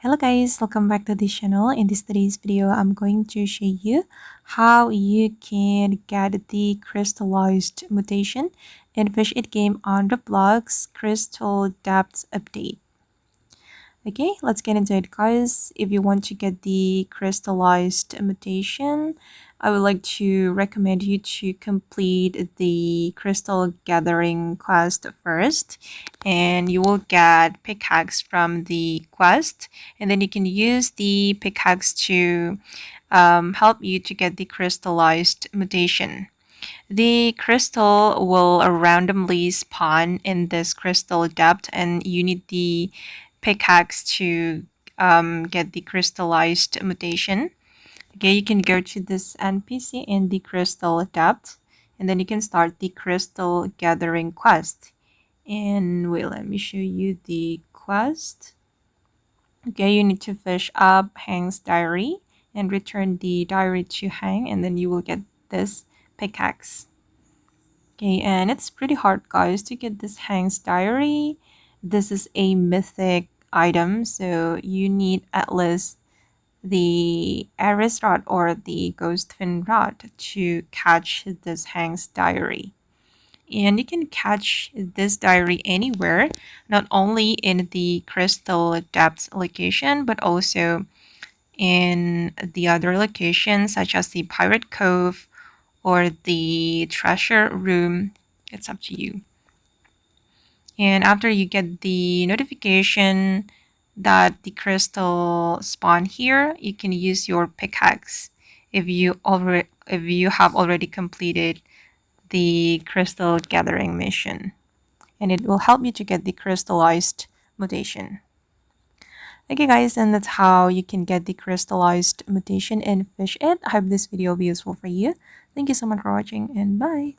Hello guys, welcome back to this channel. In today's video, I'm going to show you how you can get the crystallized mutation in Fish It game on Roblox Crystal Depths update. Okay, let's get into it guys. If you want to get the crystallized mutation, I would like to recommend you to complete the crystal gathering quest first, and you will get pickaxe from the quest, and then you can use the pickaxe to help you to get the crystallized mutation. The crystal will randomly spawn in this crystal depth, and you need the pickaxe to get the crystallized mutation. Okay, you can go to this NPC in the crystal depth, and then you can start the crystal gathering quest. And wait, let me show you the quest. Okay, you need to fish up Hang's diary and return the diary to Hang, and then you will get this pickaxe. Okay, and it's pretty hard, guys, to get this Hang's diary. This is a mythic item, so you need at least the Aris rod or the ghost fin rod to catch this Hang's diary. And you can catch this diary anywhere, not only in the crystal depths location, but also in the other locations such as the pirate cove or the treasure room. It's up to you. And after you get the notification that the crystal spawn here, you can use your pickaxe if you have already completed the crystal gathering mission, and it will help you to get the crystallized mutation. Okay guys, and that's how you can get the crystallized mutation in Fish It. I hope this video will be useful for you. Thank you so much for watching, and bye.